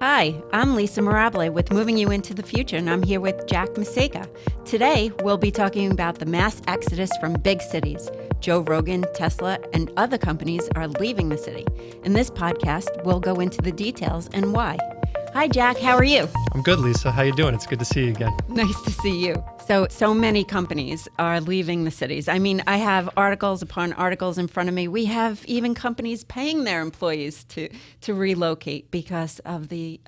Hi, I'm Lisa Mirabile with Moving You Into the Future, and I'm here with Jack Macejka. Today, we'll be talking about the mass exodus from big cities. Joe Rogan, Tesla, and other companies are leaving the city. In this podcast, we'll go into the details and why. Hi, Jack. How are you? I'm good, Lisa. How you doing? It's good to see you again. Nice to see you. So many companies are leaving the cities. I mean, I have articles upon articles in front of me. We have even companies paying their employees to relocate because of the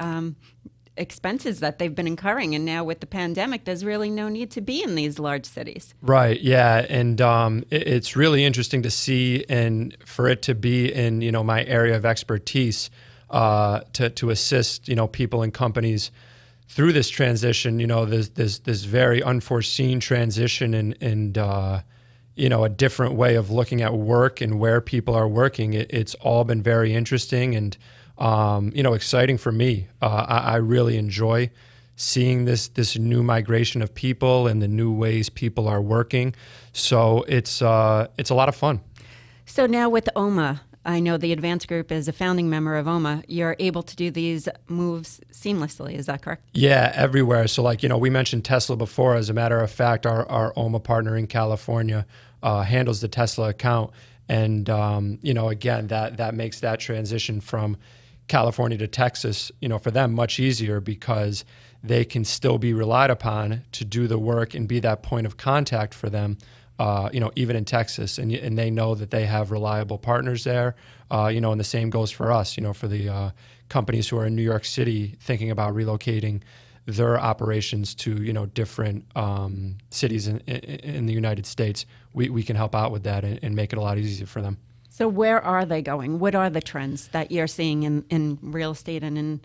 expenses that they've been incurring. And now with the pandemic, there's really no need to be in these large cities. Right. Yeah. And it's really interesting to see, and for it to be in, my area of expertise, to assist, people and companies through this transition. There's this very unforeseen transition and a different way of looking at work and where people are working. It's all been very interesting and, exciting for me. I really enjoy seeing this new migration of people and the new ways people are working. So it's a lot of fun. So now with OMA, I know the Advanced Group is a founding member of OMA. You're able to do these moves seamlessly. Is that correct? Yeah, everywhere. So we mentioned Tesla before. As a matter of fact, our OMA partner in California handles the Tesla account. And, again, that makes that transition from California to Texas, for them much easier because they can still be relied upon to do the work and be that point of contact for them. Even in Texas, and they know that they have reliable partners there, and the same goes for us, for the companies who are in New York City thinking about relocating their operations to, different cities in the United States. We can help out with that and make it a lot easier for them. So where are they going? What are the trends that you're seeing in real estate and in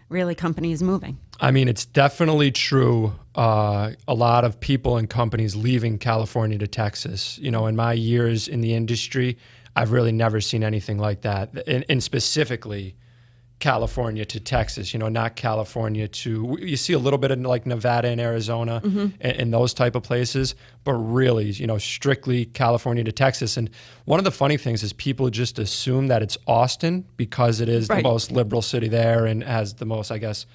really companies moving? I mean, it's definitely true. A lot of people and companies leaving California to Texas. In my years in the industry, I've really never seen anything like that. And specifically, California to Texas, not California to, you see a little bit of like Nevada and Arizona and those type of places, but really, strictly California to Texas. And one of the funny things is people just assume that it's Austin because it is the most liberal city there and has the most, I guess,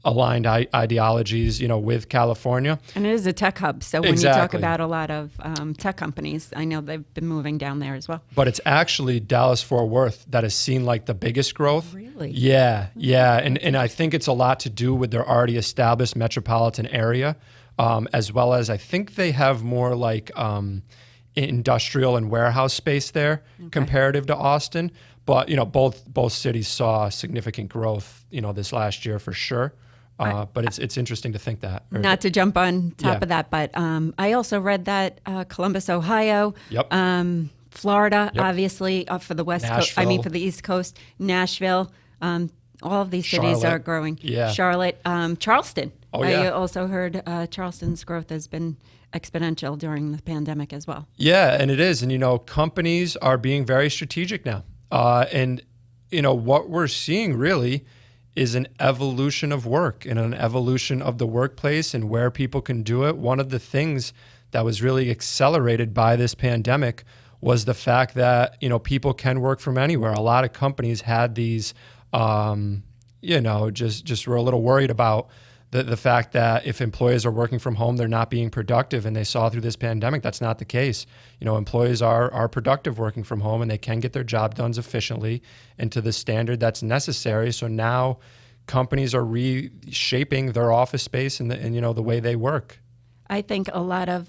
aligned ideologies, with California. And it is a tech hub. So when you talk about a lot of tech companies, I know they've been moving down there as well. But it's actually Dallas-Fort Worth that has seen like the biggest growth. Really? Yeah. And I think it's a lot to do with their already established metropolitan area, as well as I think they have more like industrial and warehouse space there comparative to Austin. But, both cities saw significant growth, this last year for sure. But it's interesting to think that. Not to jump on top of that, but I also read that Columbus, Ohio, Florida, obviously for the West Coast. I mean, for the East Coast, Nashville, all of these cities are growing. Yeah. Charlotte, Charleston. Oh, yeah. I also heard Charleston's growth has been exponential during the pandemic as well. Yeah, and it is. And, companies are being very strategic now. And what we're seeing really is an evolution of work and an evolution of the workplace and where people can do it. One of the things that was really accelerated by this pandemic was the fact that, people can work from anywhere. A lot of companies had these, just were a little worried about the fact that if employees are working from home, they're not being productive. And they saw through this pandemic, that's not the case. Employees are productive working from home and they can get their job done efficiently and to the standard that's necessary. So now companies are reshaping their office space and the way they work. I think a lot of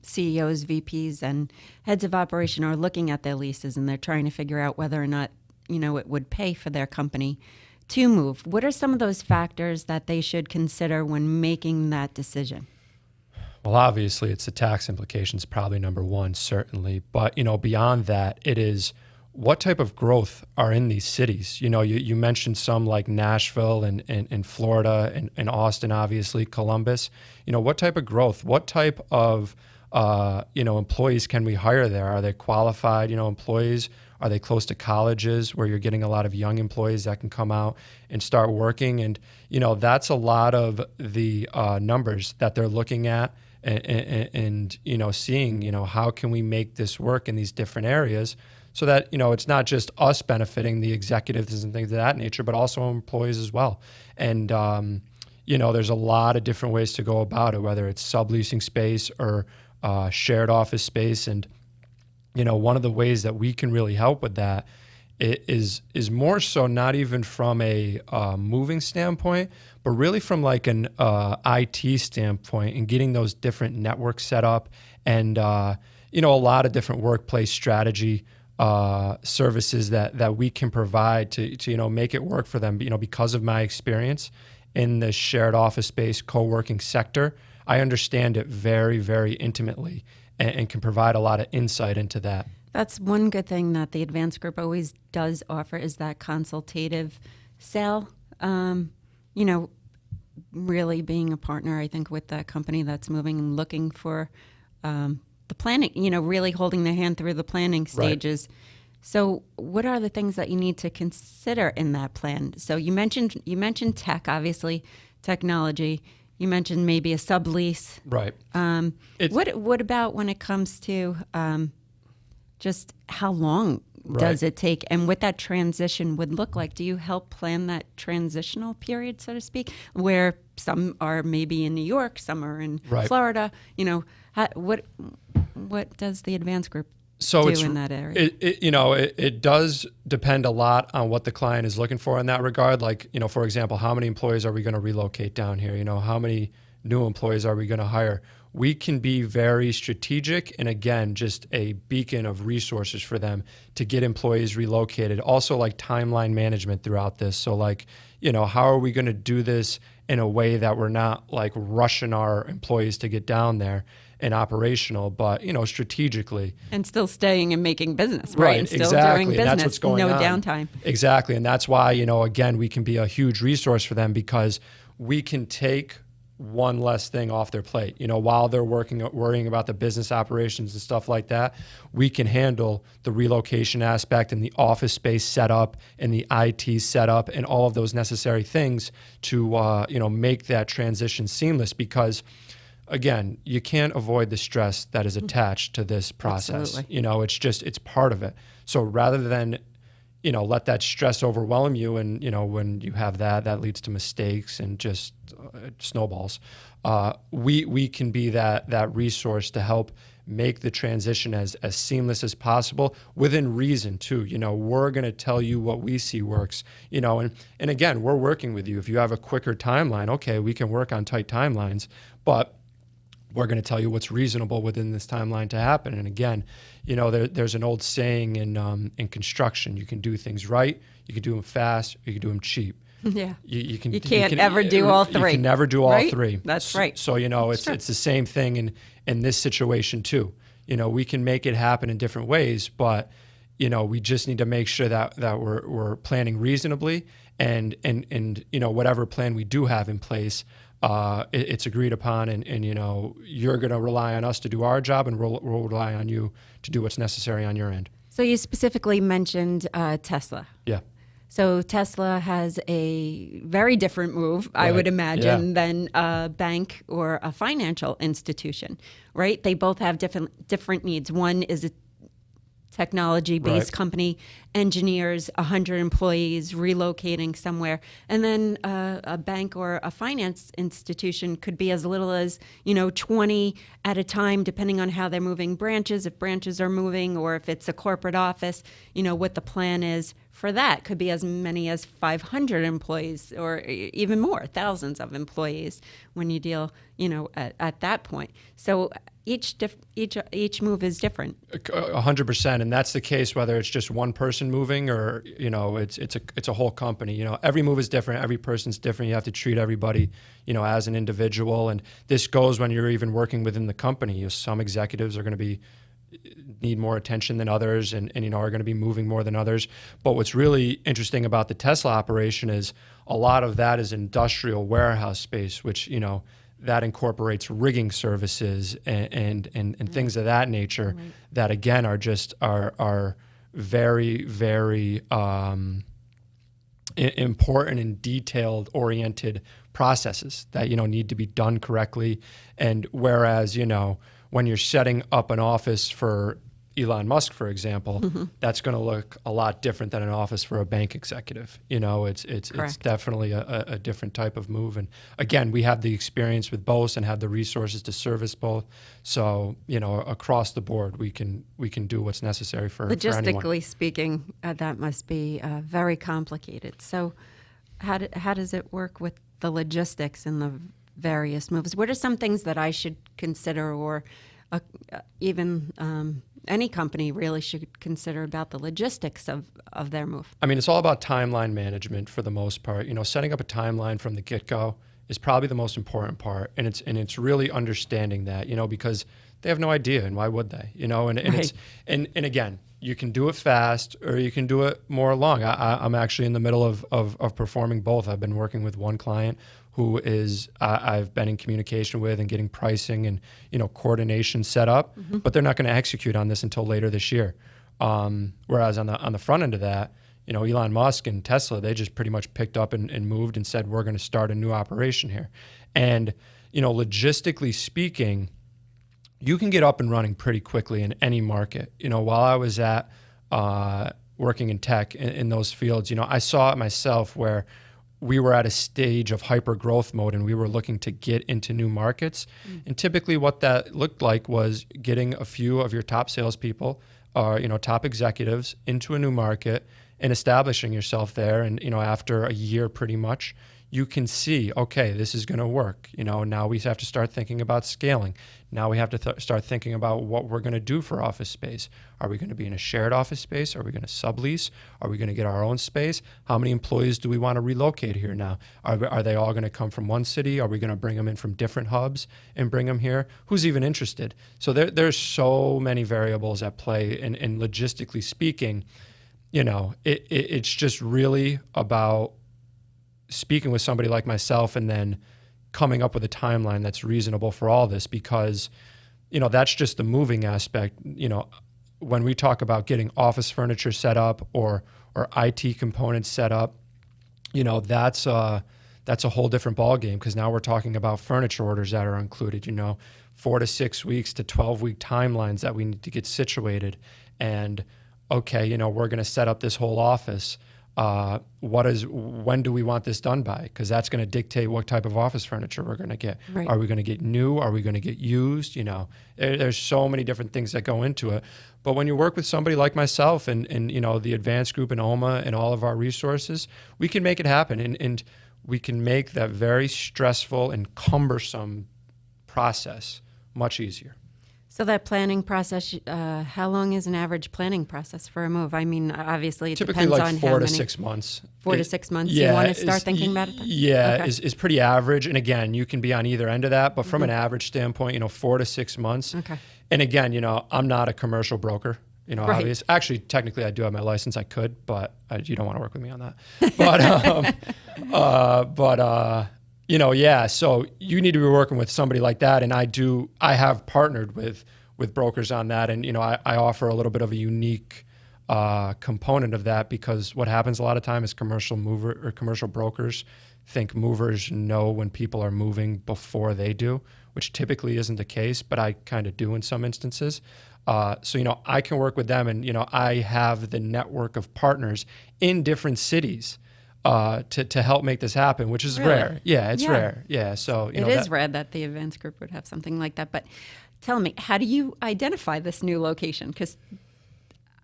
CEOs, VPs, and heads of operation are looking at their leases and they're trying to figure out whether or not, it would pay for their company to move. What are some of those factors that they should consider when making that decision? Well, obviously, it's the tax implications, probably number one, certainly. But, beyond that, it is what type of growth are in these cities? You mentioned some like Nashville and Florida and Austin, obviously, Columbus. What type of growth? What type of, employees can we hire there? Are they qualified, employees? Are they close to colleges where you're getting a lot of young employees that can come out and start working? And, that's a lot of the numbers that they're looking at and seeing, how can we make this work in these different areas so that, it's not just us benefiting, the executives and things of that nature, but also employees as well. And, there's a lot of different ways to go about it, whether it's subleasing space or shared office space. And, one of the ways that we can really help with that is more so not even from a moving standpoint, but really from like an IT standpoint and getting those different networks set up and, a lot of different workplace strategy services that we can provide to make it work for them. Because of my experience in the shared office space co-working sector, I understand it very, very intimately and can provide a lot of insight into that. That's one good thing that the Advanced Group always does offer is that consultative sale. Really being a partner, I think, with that company that's moving and looking for the planning, really holding their hand through the planning stages. Right. So what are the things that you need to consider in that plan? So you mentioned tech, obviously, technology. You mentioned maybe a sublease. Right. What about when it comes to just how long does it take and what that transition would look like? Do you help plan that transitional period, so to speak, where some are maybe in New York, some are in Florida? What does the Advanced Group do in that area? It does depend a lot on what the client is looking for in that regard. Like, for example, how many employees are we going to relocate down here? How many new employees are we going to hire? We can be very strategic and, again, just a beacon of resources for them to get employees relocated. Also, like timeline management throughout this. So, like, how are we going to do this in a way that we're not like rushing our employees to get down there and operational, but, strategically. And still staying and making business, right? And still doing business, and that's what's going on. Downtime. Exactly. And that's why, again, we can be a huge resource for them because we can take one less thing off their plate. While they're worrying about the business operations and stuff like that, we can handle the relocation aspect and the office space setup and the IT setup and all of those necessary things to, make that transition seamless because, again, you can't avoid the stress that is attached to this process. Absolutely. It's part of it. So rather than let that stress overwhelm you. And, when you have that leads to mistakes and just snowballs. We can be that resource to help make the transition as seamless as possible within reason too. We're going to tell you what we see works, and again, we're working with you. If you have a quicker timeline, okay, we can work on tight timelines, but we're going to tell you what's reasonable within this timeline to happen. And again, there's an old saying in construction: you can do things right, you can do them fast, or you can do them cheap. Yeah, you can't ever do all three. You can never do all three. That's right. So it's the same thing in this situation too. We can make it happen in different ways, but we just need to make sure that we're planning reasonably and whatever plan we do have in place. It's agreed upon, and you're going to rely on us to do our job, and we'll rely on you to do what's necessary on your end. So you specifically mentioned Tesla. Yeah. So Tesla has a very different move, I would imagine, than a bank or a financial institution, right? They both have different needs. One is a technology-based company, engineers, 100 employees relocating somewhere. And then a bank or a finance institution could be as little as, 20 at a time, depending on how they're moving branches, if branches are moving, or if it's a corporate office, what the plan is for that. Could be as many as 500 employees or even more, thousands of employees when you deal, at that point. So each move is different. 100%, and that's the case whether it's just one person moving or it's a whole company. Every move is different. Every person's different. You have to treat everybody as an individual, and this goes when you're even working within the company. Some executives are going to need more attention than others, and are going to be moving more than others. But what's really interesting about the Tesla operation is a lot of that is industrial warehouse space, which that incorporates rigging services and things of that nature that again are very, very important and detailed oriented processes that need to be done correctly. And whereas when you're setting up an office for Elon Musk, for example, that's going to look a lot different than an office for a bank executive. It's definitely a different type of move. And again, we have the experience with both and have the resources to service both. So, across the board, we can do what's necessary for anyone. Logistically speaking, that must be very complicated. So how does it work with the logistics and the various moves? What are some things that I should consider, or even any company really should consider about the logistics of their move? I mean, it's all about timeline management for the most part. Setting up a timeline from the get-go is probably the most important part, and it's really understanding that, because they have no idea, and why would they? Right. And again, you can do it fast or you can do it more long. I'm actually in the middle of performing both. I've been working with one client who is I've been in communication with and getting pricing and coordination set up, but they're not going to execute on this until later this year. Whereas on the front end of that, Elon Musk and Tesla, they just pretty much picked up and moved and said, we're going to start a new operation here. And logistically speaking, you can get up and running pretty quickly in any market. While I was at working in tech in those fields, I saw it myself where we were at a stage of hyper growth mode and we were looking to get into new markets. And typically what that looked like was getting a few of your top salespeople or, top executives into a new market and establishing yourself there. And, after a year pretty much, you can see, okay, this is going to work. Now we have to start thinking about scaling. Now we have to start thinking about what we're going to do for office space. Are we going to be in a shared office space? Are we going to sublease? Are we going to get our own space? How many employees do we want to relocate here now? Are they all going to come from one city? Are we going to bring them in from different hubs and bring them here? Who's even interested? So there's so many variables at play. And logistically speaking, it's just really about speaking with somebody like myself and then coming up with a timeline that's reasonable for all this, because, that's just the moving aspect. When we talk about getting office furniture set up or IT components set up, that's a whole different ballgame, because now we're talking about furniture orders that are included, 4 to 6 weeks to 12-week timelines that we need to get situated. And, okay, we're going to set up this whole office. When do we want this done by? Because that's going to dictate what type of office furniture we're going to get. Right. Are we going to get new? Are we going to get used? There's so many different things that go into it. But when you work with somebody like myself and the advanced group in OMA and all of our resources, we can make it happen. And we can make that very stressful and cumbersome process much easier. So that planning process, how long is an average planning process for a move? I mean, obviously it typically depends like on 4 how to many. 6 months. 4 to 6 months. Yeah, you want to start thinking about it then? Yeah, Okay. is pretty average. And again, you can be on either end of that, but from an average standpoint, 4 to 6 months. Okay. And again, I'm not a commercial broker. Right. Obvious. Actually, technically, I do have my license. I could, but you don't want to work with me on that. Yeah. So you need to be working with somebody like that, and I have partnered with brokers on that, and I offer a little bit of a unique component of that, because what happens a lot of time is commercial brokers think movers know when people are moving before they do, which typically isn't the case, but I kind of do in some instances. So I can work with them, and I have the network of partners in different cities to help make this happen, which is Really? rare. Yeah, it's rare. Yeah, so It is rare that the advanced group would have something like that. But tell me, how do you identify this new location? Because,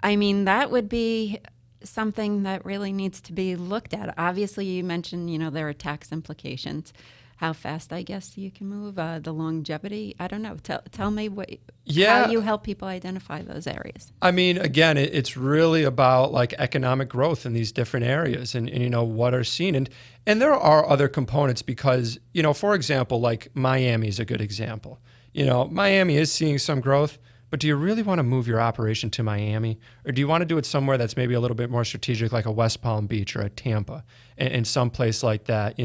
I mean, that would be something that really needs to be looked at. Obviously, you mentioned, there are tax implications. How fast, I guess, you can move, the longevity. I don't know. Tell me how you help people identify those areas. I mean, again, it's really about like economic growth in these different areas and what are seen. And there are other components because, for example, like Miami is a good example. Miami is seeing some growth, but do you really want to move your operation to Miami? Or do you want to do it somewhere that's maybe a little bit more strategic, like a West Palm Beach or a Tampa and some place like that?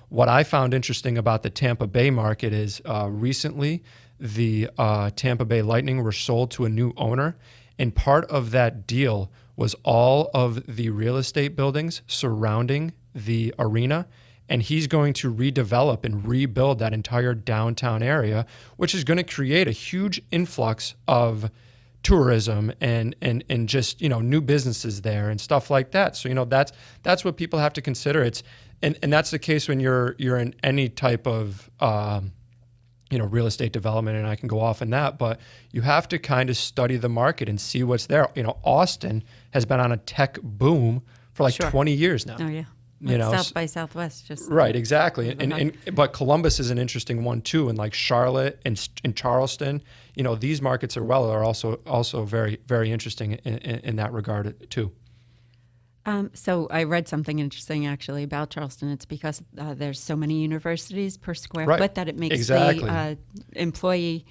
What I found interesting about the Tampa Bay market is recently the Tampa Bay Lightning were sold to a new owner, and part of that deal was all of the real estate buildings surrounding the arena, and he's going to redevelop and rebuild that entire downtown area, which is going to create a huge influx of tourism and just, new businesses there and stuff like that. So, that's what people have to consider. And that's the case when you're in any type of, real estate development, and I can go off in that, but you have to kind of study the market and see what's there. Austin has been on a tech boom for like 20 years now. Oh, yeah. South by Southwest, just right, exactly. But Columbus is an interesting one too, and like Charlotte and Charleston, these markets are also very, very interesting in that regard too. So I read something interesting actually about Charleston. It's because there's so many universities per square foot that it makes the employee,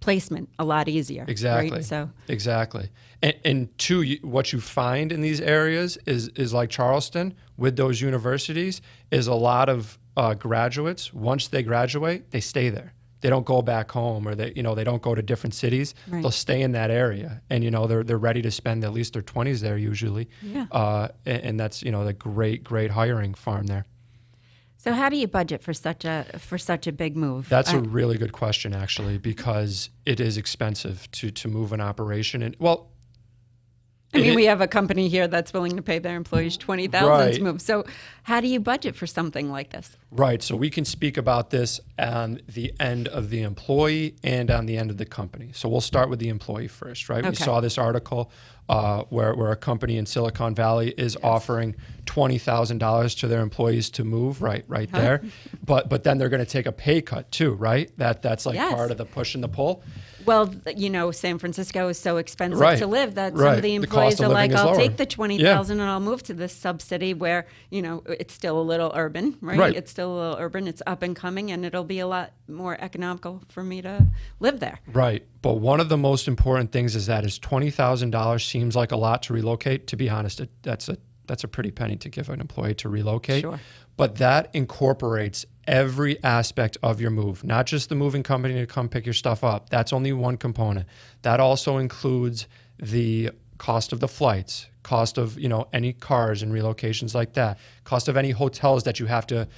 placement a lot easier. Exactly. Right? So exactly. And two, what you find in these areas is like Charleston with those universities is a lot of graduates. Once they graduate, they stay there. They don't go back home, or they don't go to different cities. Right. They'll stay in that area, and they're ready to spend at least their 20s there usually. Yeah. And that's the great hiring farm there. So how do you budget for such a big move? That's a really good question, actually, because it is expensive to move an operation. And we have a company here that's willing to pay their employees $20,000 to move. So how do you budget for something like this? Right. So we can speak about this on the end of the employee and on the end of the company. So we'll start with the employee first, right? Okay. We saw this article where a company in Silicon Valley is offering $20,000 to their employees to move, right there. But then they're going to take a pay cut too, right? That's like part of the push and the pull. Well, San Francisco is so expensive to live that some of the employees are like, I'll take the $20,000 and I'll move to this sub-city where, it's still a little urban, right? It's still a little urban. It's up and coming, and it'll be a lot more economical for me to live there. Right. But one of the most important things is $20,000 seems like a lot to relocate. To be honest, that's a pretty penny to give an employee to relocate. Sure. But that incorporates every aspect of your move, not just the moving company to come pick your stuff up. That's only one component. That also includes the cost of the flights, cost of any cars and relocations like that, cost of any hotels that you have to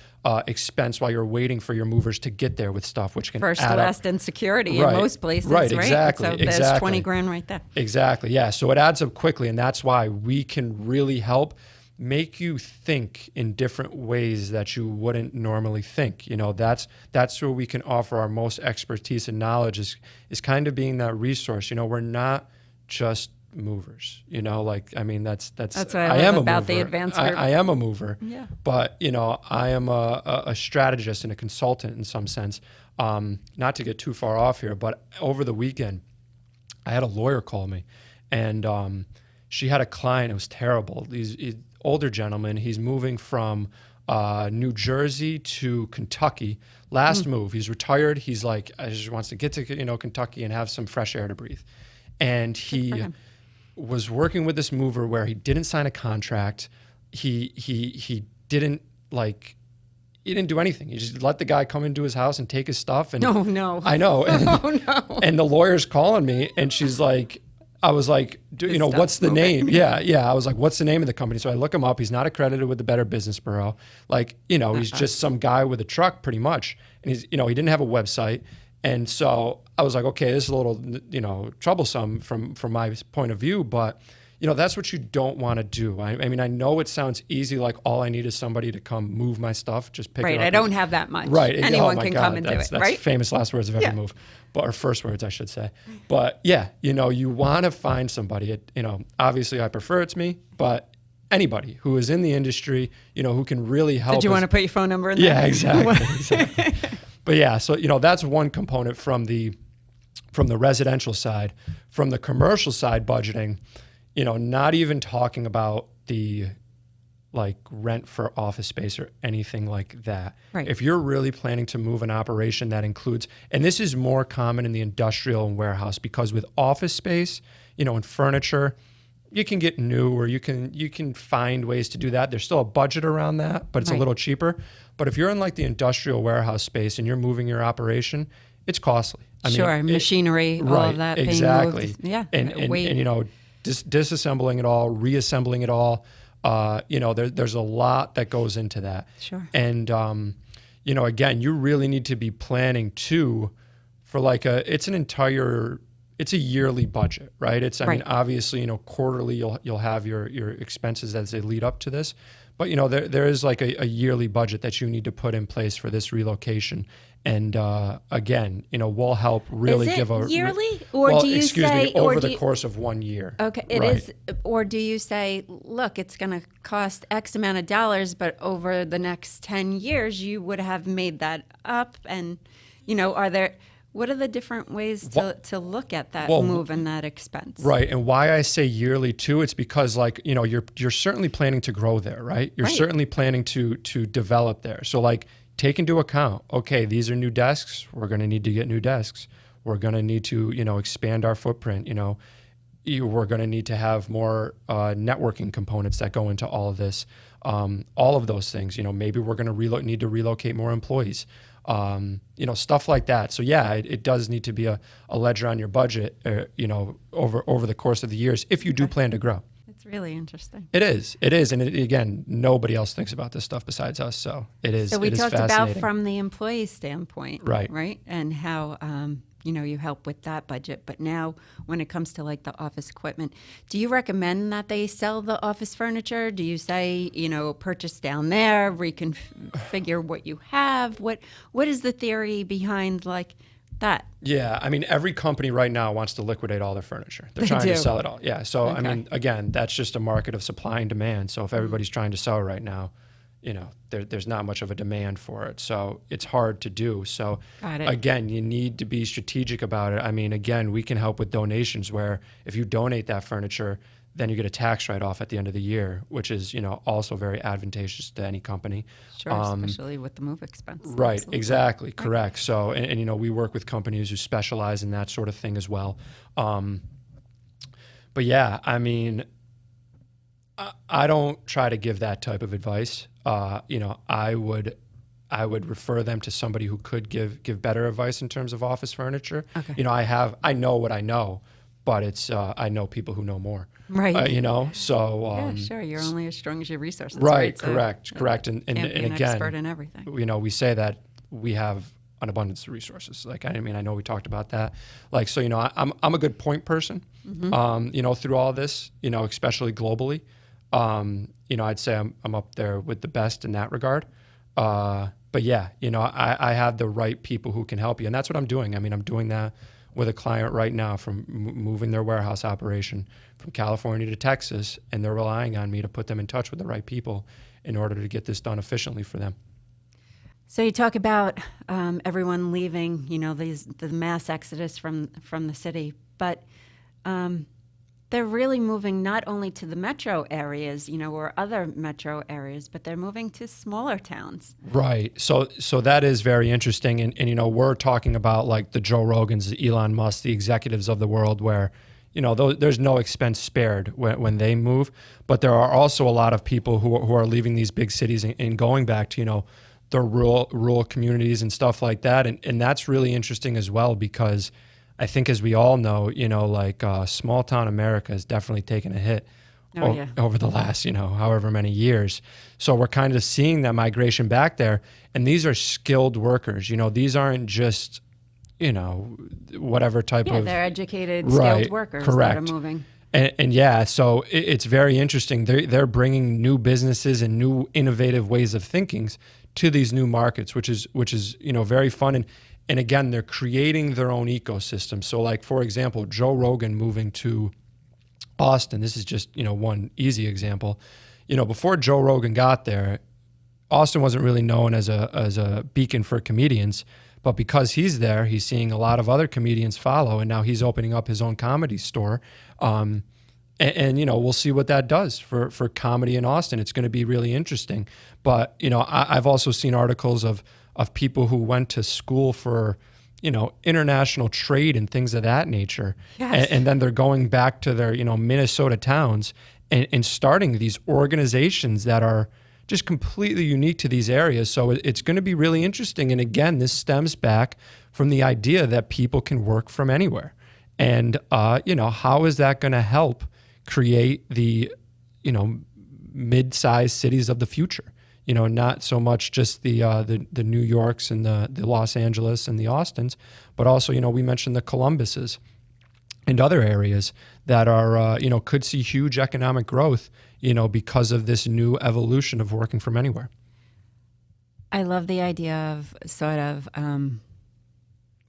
expense while you're waiting for your movers to get there with stuff, which can first, add last, up. and security in most places, right? Exactly. So there's $20,000 right there. Exactly. Yeah. So it adds up quickly, and that's why we can really help make you think in different ways that you wouldn't normally think. That's where we can offer our most expertise and knowledge is kind of being that resource. We're not just movers. That's what I love about the advanced group. I am a mover. Yeah. But I am a strategist and a consultant in some sense. Not to get too far off here, but over the weekend, I had a lawyer call me, and she had a client. It was terrible. These older gentleman. He's moving from New Jersey to Kentucky. Last move. He's retired. He's like, I just wants to get to Kentucky and have some fresh air to breathe. And he was working with this mover where he didn't sign a contract. He didn't do anything. He just let the guy come into his house and take his stuff. And no. I know. And, no. And the lawyer's calling me, and she's like, I was like, what's the name? Yeah. I was like, what's the name of the company? So I look him up. He's not accredited with the Better Business Bureau. He's just some guy with a truck pretty much. And he didn't have a website. And so I was like, okay, this is a little, troublesome from my point of view, but that's what you don't want to do. I mean, I know it sounds easy, like all I need is somebody to come move my stuff, just pick it up. Right, I don't have that much. Right. Anyone can come and do it, right? That's famous last words of every move, or first words, I should say. But yeah, you want to find somebody, obviously I prefer it's me, but anybody who is in the industry, who can really help. Did you want to put your phone number in there? Yeah, exactly. But yeah, so, that's one component from the residential side. From the commercial side, budgeting, not even talking about the rent for office space or anything like that. Right. If you're really planning to move an operation that includes, and this is more common in the industrial and warehouse, because with office space, and furniture, you can get new, or you can find ways to do that. There's still a budget around that, but it's a little cheaper. But if you're in the industrial warehouse space and you're moving your operation, it's costly. Machinery, all of that. Exactly. Being moved. And disassembling it all, reassembling it all. There's a lot that goes into that. Sure. And again, you really need to be planning too for like it's a yearly budget, right? I mean, Right. obviously, quarterly you'll have your expenses as they lead up to this, but there is like a yearly budget that you need to put in place for this relocation. And again, we'll help really Is it give a yearly, or well, do you excuse say me, over or the do you, course of 1 year. okay, it Right. is, or do you say, look, it's going to cost X amount of dollars, but over the next 10 years you would have made that up? And what are the different ways to look at that move and that expense? Right. And why I say yearly too, it's because you're certainly planning to grow there, right? You're Right. certainly planning to develop there. So like take into account, okay, these are new desks. We're going to need to get new desks. We're going to need to, expand our footprint. We're going to need to have more networking components that go into all of this. All of those things, maybe we're going to need to relocate more employees. Stuff like that. So yeah, it does need to be a ledger on your budget, over the course of the years if you do plan to grow. It's really interesting. It is, and again, nobody else thinks about this stuff besides us. So it is. So we it is talked about fascinating. from the employee standpoint, Right. Right, and how you help with that budget. But now, when it comes to like the office equipment, do you recommend that they sell the office furniture? Do you say purchase down there, reconfigure what you have? What is the theory behind like that? Yeah, I mean, every company right now wants to liquidate all their furniture. They're trying to sell it all. Yeah, so I mean, again, that's just a market of supply and demand. So if everybody's trying to sell right now, there's not much of a demand for it. So it's hard to do. So Got it. again, you need to be strategic about it. I mean, again, we can help with donations where if you donate that furniture, then you get a tax write-off at the end of the year, which is, also very advantageous to any company. Sure, especially with the move expense. Right, Absolutely. exactly, Right. correct. So, and we work with companies who specialize in that sort of thing as well. But yeah, I mean, I don't try to give that type of advice. I would refer them to somebody who could give better advice in terms of office furniture. Okay. I know what I know, but it's I know people who know more. Right. So Yeah, sure. You're only as strong as your resources. right, So correct. And can't be an again, expert in everything. we say that we have an abundance of resources. Like, I mean, I know we talked about that. Like, so, I'm a good point person, through all this, especially globally. I'd say I'm up there with the best in that regard. But yeah, I have the right people who can help you. And that's what I'm doing. I mean, I'm doing that with a client right now from moving their warehouse operation from California to Texas. And they're relying on me to put them in touch with the right people in order to get this done efficiently for them. So you talk about everyone leaving, the mass exodus from the city, but they're really moving not only to the metro areas, or other metro areas, but they're moving to smaller towns. Right. So that is very interesting. And we're talking about like the Joe Rogans, the Elon Musk, the executives of the world where, there's no expense spared when they move. But there are also a lot of people who are leaving these big cities and going back to, the rural communities and stuff like that. And that's really interesting as well, because I think, as we all know, small town America has definitely taken a hit over the last, however many years. So we're kind of seeing that migration back there. And these are skilled workers. These aren't just, whatever type of... Yeah, they're educated, Right, skilled workers correct. that are moving. And yeah, so it's very interesting. They're bringing new businesses and new innovative ways of thinking to these new markets, which is very fun. And again, they're creating their own ecosystem. So like, for example, Joe Rogan moving to Austin, this is just, one easy example. Before Joe Rogan got there, Austin wasn't really known as a beacon for comedians, but because he's there, he's seeing a lot of other comedians follow, and now he's opening up his own comedy store. And we'll see what that does for comedy in Austin. It's going to be really interesting. But, I've also seen articles of people who went to school for, international trade and things of that nature. Yes. And then they're going back to their, Minnesota towns and starting these organizations that are just completely unique to these areas. So it's going to be really interesting. And again, this stems back from the idea that people can work from anywhere. And, how is that going to help create the, mid-sized cities of the future? not so much just the New Yorks and the Los Angeles and the Austins, but also, we mentioned the Columbuses and other areas that are, could see huge economic growth, because of this new evolution of working from anywhere. I love the idea of sort of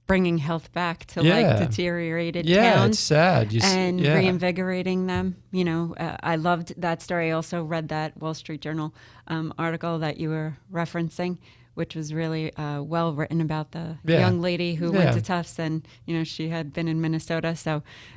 bringing health back to like deteriorated towns. It's sad. Reinvigorating them. I loved that story. I also read that Wall Street Journal article that you were referencing, which was really well written about the young lady who went to Tufts, and she had been in Minnesota,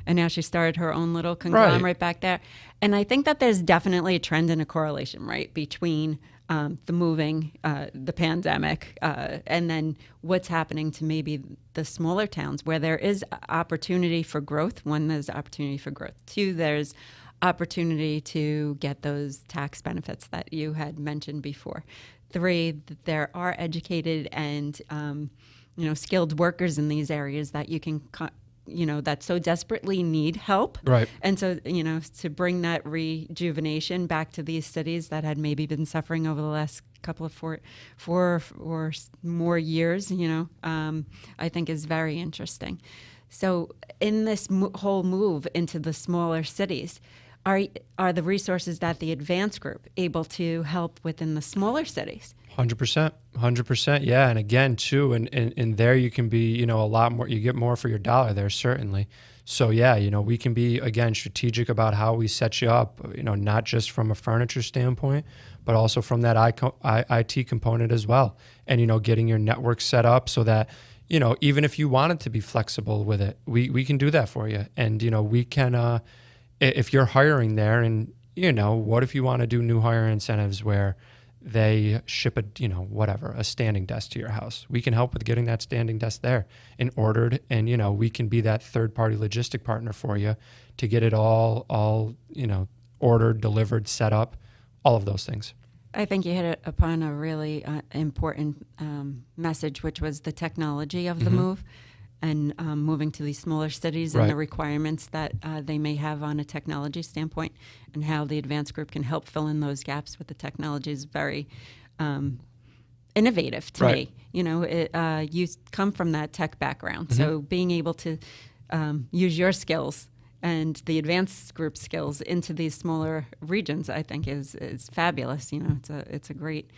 and now she started her own little conglomerate back there. And I think that there's definitely a trend and a correlation, right, between the moving, the pandemic, and then what's happening to maybe the smaller towns where there is opportunity for growth. One, there's opportunity for growth. Two, there's opportunity to get those tax benefits that you had mentioned before. Three, there are educated and skilled workers in these areas that you can that so desperately need help. Right. And so, to bring that rejuvenation back to these cities that had maybe been suffering over the last couple of four or more years, I think is very interesting. So in this whole move into the smaller cities, are the resources that the advanced group able to help within the smaller cities? 100%. Yeah. And again, too, and there you can be, a lot more, you get more for your dollar there, certainly. So yeah, we can be, again, strategic about how we set you up, not just from a furniture standpoint, but also from that IT component as well. And, getting your network set up so that, even if you wanted to be flexible with it, we can do that for you. And, we can, if you're hiring there and, what if you want to do new hire incentives where they ship a standing desk to your house? We can help with getting that standing desk there and ordered. And, we can be that third-party logistic partner for you to get it all ordered, delivered, set up, all of those things. I think you hit upon a really important message, which was the technology of the move and moving to these smaller cities and the requirements that they may have on a technology standpoint, and how the advanced group can help fill in those gaps with the technology is very innovative to me. You come from that tech background, so being able to use your skills and the advanced group skills into these smaller regions, I think is fabulous. It's a great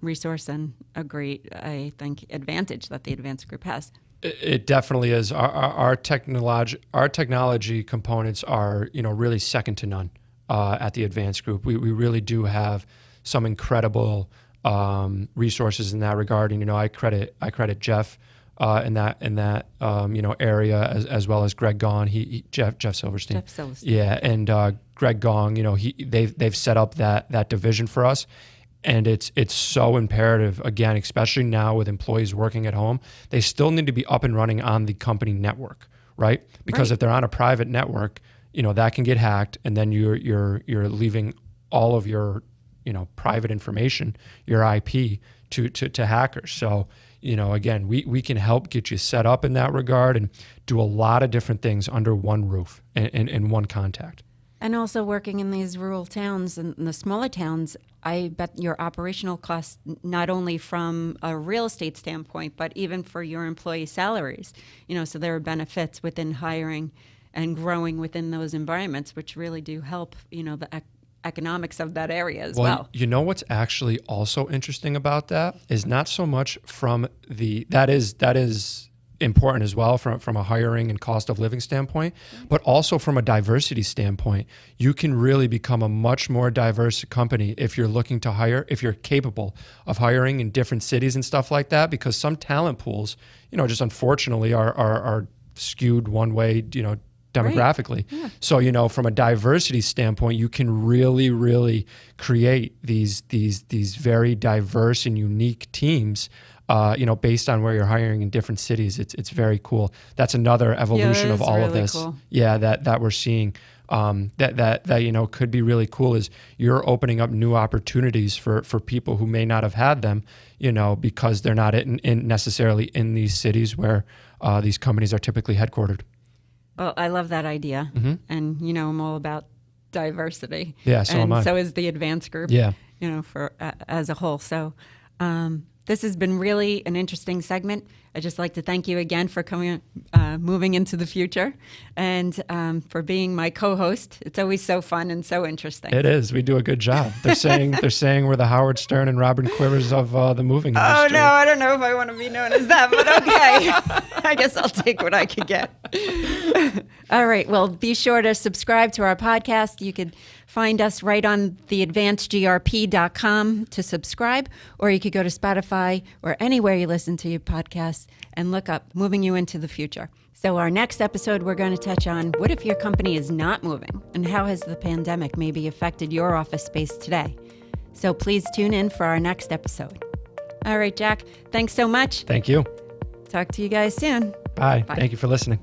resource and a great, I think, advantage that the advanced group has. It definitely is. Our technology components are, really second to none at the advanced group. We really do have some incredible resources in that regard. And I credit Jeff in that area as well as Greg Gong. Jeff Silverstein. Yeah, and Greg Gong. They've set up that division for us. And it's so imperative, again, especially now with employees working at home, they still need to be up and running on the company network, right? Because if they're on a private network, that can get hacked, and then you're leaving all of your private information, your IP, to hackers. So again, we can help get you set up in that regard and do a lot of different things under one roof and one contact. And also working in these rural towns and the smaller towns, I bet your operational costs, not only from a real estate standpoint, but even for your employee salaries, so there are benefits within hiring and growing within those environments, which really do help, the economics of that area as well. What's actually also interesting about that is not so much from that is important as well from a hiring and cost of living standpoint, but also from a diversity standpoint. You can really become a much more diverse company if you're looking to hire, if you're capable of hiring in different cities and stuff like that, because some talent pools, just unfortunately are skewed one way, demographically. Yeah. So, from a diversity standpoint, you can really, really create these very diverse and unique teams based on where you're hiring in different cities. It's very cool. That's another evolution of all of this. Cool. Yeah, that we're seeing. That could be really cool is you're opening up new opportunities for people who may not have had them, because they're not in necessarily in these cities where these companies are typically headquartered. Well, I love that idea. And I'm all about diversity. Yeah, so am I. So is the advanced group. Yeah. for as a whole. So this has been really an interesting segment. I'd just like to thank you again for coming, moving into the future, and for being my co-host. It's always so fun and so interesting. It is. We do a good job. They're saying we're the Howard Stern and Robin Quivers of the moving industry. Oh no, I don't know if I want to be known as that, but okay. I guess I'll take what I could get. All right. Well, be sure to subscribe to our podcast. You could find us right on theadvancedgrp.com to subscribe, or you could go to Spotify or anywhere you listen to your podcasts and look up Moving You Into the Future. So our next episode, we're going to touch on what if your company is not moving, and how has the pandemic maybe affected your office space today? So please tune in for our next episode. All right, Jack, thanks so much. Thank you. Talk to you guys soon. Bye. Thank you for listening.